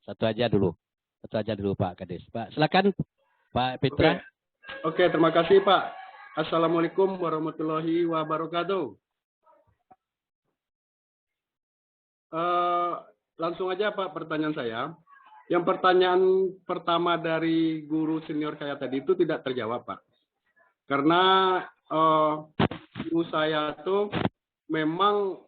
Satu aja dulu Pak Kades. Pak, silakan Pak Petra. Oke, terima kasih Pak. Assalamualaikum warahmatullahi wabarakatuh. Langsung aja Pak pertanyaan saya. Yang pertanyaan pertama dari guru senior saya tadi itu tidak terjawab Pak. Karena guru saya tuh memang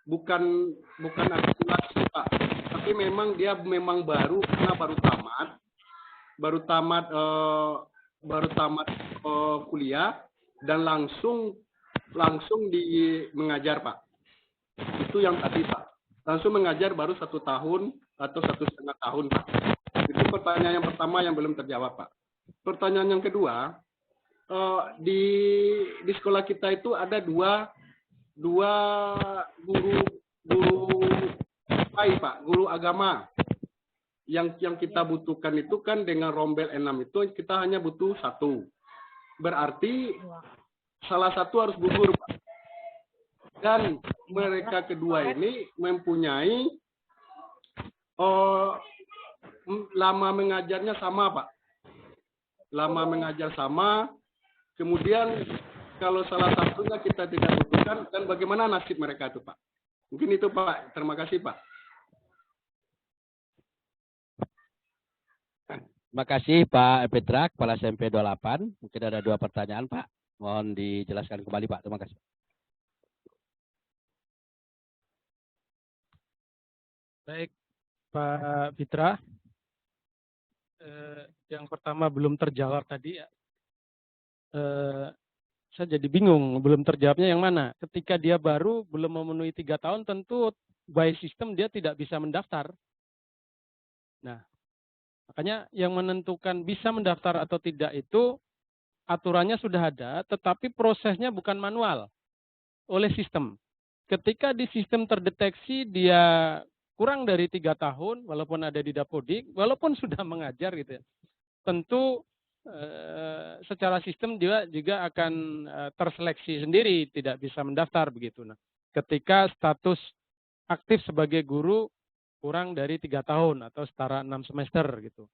bukan akumulasi Pak, tapi memang dia baru karena baru tamat kuliah dan langsung mengajar Pak. Itu yang tadi Pak, langsung mengajar baru 1 tahun atau 1,5 tahun Pak. Itu pertanyaan yang pertama yang belum terjawab Pak. Pertanyaan yang kedua, di sekolah kita itu ada dua guru agama. Yang kita butuhkan itu kan dengan rombel 6 itu kita hanya butuh 1. Berarti salah satu harus gugur Pak. Dan mereka kedua ini mempunyai lama mengajarnya sama Pak. Lama mengajar sama. Kemudian kalau salah satunya kita tidak butuhkan, dan bagaimana nasib mereka itu Pak? Mungkin itu Pak. Terima kasih Pak. Terima kasih Pak Petra, Kepala SMP 28. Mungkin ada 2 pertanyaan Pak. Mohon dijelaskan kembali Pak. Terima kasih. Baik Pak Fitra. Yang pertama belum terjawab tadi ya. Saya jadi bingung, belum terjawabnya yang mana. Ketika dia baru, belum memenuhi 3 tahun, tentu by system dia tidak bisa mendaftar. Nah, makanya yang menentukan bisa mendaftar atau tidak itu, aturannya sudah ada, tetapi prosesnya bukan manual, oleh sistem. Ketika di sistem terdeteksi dia kurang dari 3 tahun, walaupun ada di Dapodik, walaupun sudah mengajar gitu ya, tentu secara sistem dia juga akan terseleksi sendiri, tidak bisa mendaftar begitu. Nah, ketika status aktif sebagai guru kurang dari 3 tahun atau setara 6 semester gitu.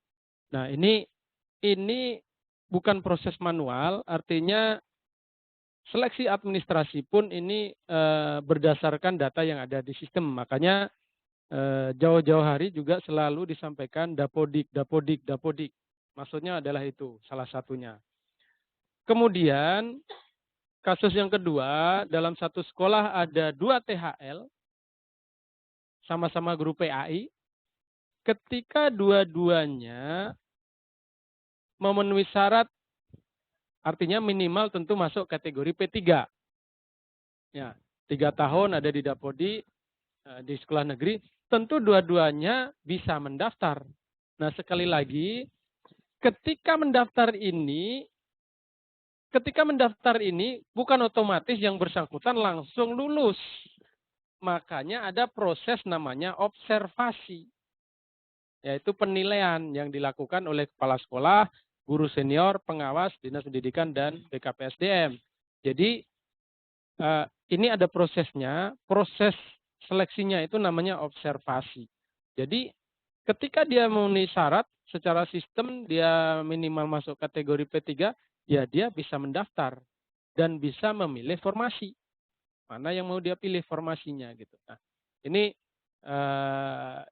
Nah, ini bukan proses manual, artinya seleksi administrasi pun ini berdasarkan data yang ada di sistem. Makanya jauh-jauh hari juga selalu disampaikan Dapodik. Maksudnya adalah itu, salah satunya. Kemudian, kasus yang kedua, dalam satu sekolah ada 2 THL, sama-sama guru PAI. Ketika dua-duanya memenuhi syarat, artinya minimal tentu masuk kategori P3. Ya, 3 tahun ada di Dapodik, di sekolah negeri, tentu dua-duanya bisa mendaftar. Nah, sekali lagi, ketika mendaftar ini bukan otomatis yang bersangkutan langsung lulus. Makanya ada proses namanya observasi. Yaitu penilaian yang dilakukan oleh kepala sekolah, guru senior, pengawas, Dinas Pendidikan, dan BKPSDM. Jadi ini ada prosesnya, proses seleksinya itu namanya observasi. Jadi ketika dia memenuhi syarat, secara sistem dia minimal masuk kategori P3, ya dia bisa mendaftar dan bisa memilih formasi. Mana yang mau dia pilih formasinya gitu. Nah, ini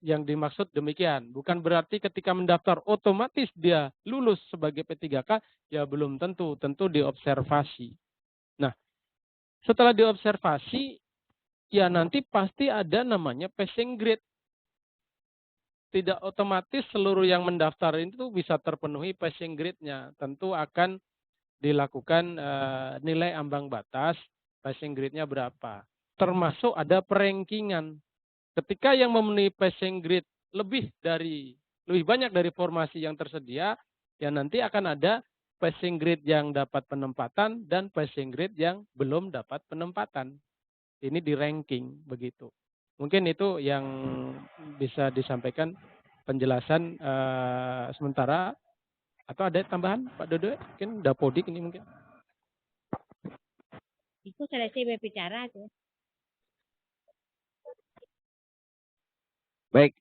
yang dimaksud demikian. Bukan berarti ketika mendaftar otomatis dia lulus sebagai P3K, ya belum tentu. Tentu diobservasi. Nah, setelah diobservasi, ya nanti pasti ada namanya passing grade. Tidak otomatis seluruh yang mendaftar itu bisa terpenuhi passing grade-nya. Tentu akan dilakukan nilai ambang batas, passing grade-nya berapa. Termasuk ada perankingan. Ketika yang memenuhi passing grade lebih banyak dari formasi yang tersedia, ya nanti akan ada passing grade yang dapat penempatan dan passing grade yang belum dapat penempatan. Ini di ranking begitu. Mungkin itu yang bisa disampaikan penjelasan sementara. Atau ada tambahan Pak Dodo? Mungkin Dapodik ini mungkin. Itu selesai berbicara tuh. Baik,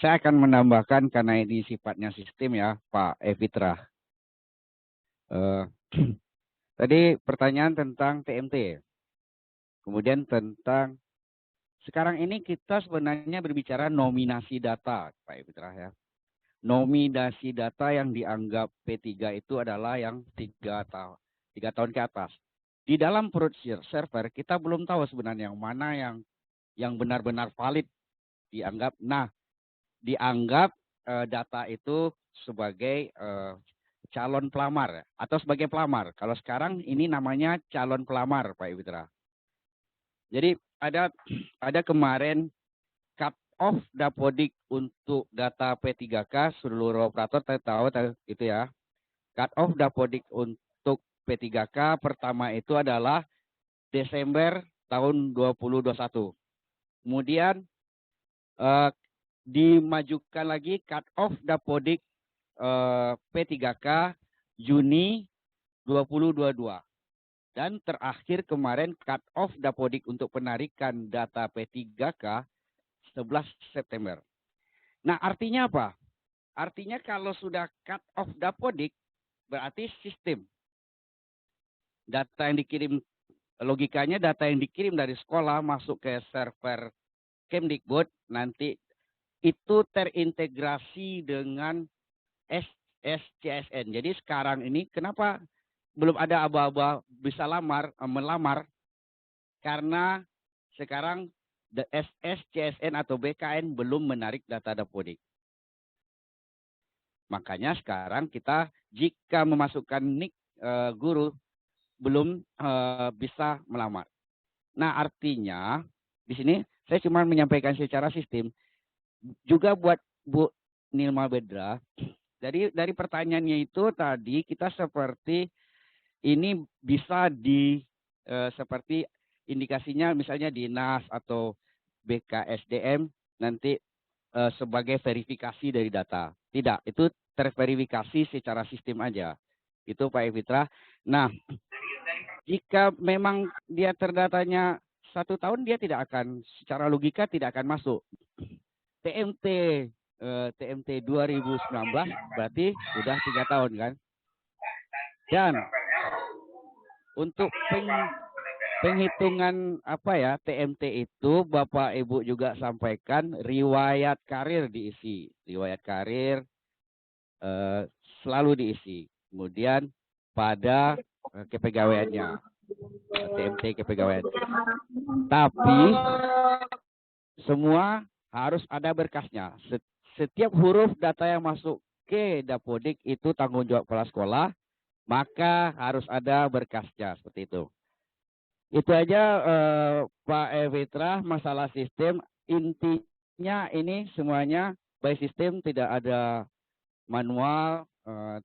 Saya akan menambahkan karena ini sifatnya sistem ya, Pak Evitra. Tadi pertanyaan tentang TMT. Kemudian tentang sekarang ini kita sebenarnya berbicara nominasi data, Pak Evitra ya. Nominasi data yang dianggap P3 itu adalah yang 3 tahun ke atas. Di dalam procedure server kita belum tahu sebenarnya yang mana yang benar-benar valid dianggap. Nah, dianggap data itu sebagai calon pelamar atau sebagai pelamar. Kalau sekarang ini namanya calon pelamar, Pak Evitra. Jadi ada kemarin cut off Dapodik untuk data P3K seluruh operator tahu itu ya. Cut off Dapodik untuk P3K pertama itu adalah Desember tahun 2021. Kemudian dimajukan lagi cut off Dapodik P3K Juni 2022. Dan terakhir kemarin cut off Dapodik untuk penarikan data P3K 11 September. Nah, artinya apa? Artinya kalau sudah cut off Dapodik berarti sistem data yang dikirim, logikanya data yang dikirim dari sekolah masuk ke server Kemdikbud nanti itu terintegrasi dengan SSCSN. Jadi sekarang ini kenapa belum ada aba-aba bisa melamar? Karena sekarang SSCSN atau BKN belum menarik data Dapodik. Makanya sekarang kita jika memasukkan nik guru belum bisa melamar. Nah, artinya di sini saya cuma menyampaikan secara sistem juga buat Bu Nilma Bedra. Dari pertanyaannya itu tadi kita seperti ini bisa seperti indikasinya misalnya dinas atau BKSDM nanti sebagai verifikasi dari data. Tidak, itu terverifikasi secara sistem aja. Itu Pak Evitra. Nah, jika memang dia terdatanya 1 tahun, dia tidak akan, secara logika tidak akan masuk. TMT 2019 berarti sudah 3 tahun kan. Dan untuk penghitungan TMT itu Bapak Ibu juga sampaikan riwayat karir diisi. Riwayat karir selalu diisi. Kemudian pada kepegawaiannya. TMT kepegawaian. Tapi semua harus ada berkasnya. Setiap huruf data yang masuk ke Dapodik itu tanggung jawab kepala sekolah, maka harus ada berkasnya seperti itu. Itu aja Pak Evitra masalah sistem. Intinya ini semuanya by sistem, tidak ada manual,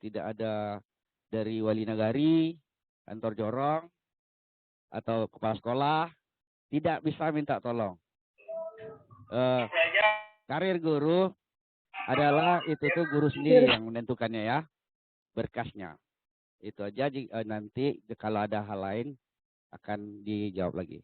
tidak ada dari wali nagari, kantor jorong, atau kepala sekolah, tidak bisa minta tolong. Karir guru adalah itu tuh guru sendiri yang menentukannya ya, berkasnya. Itu aja, nanti kalau ada hal lain akan dijawab lagi.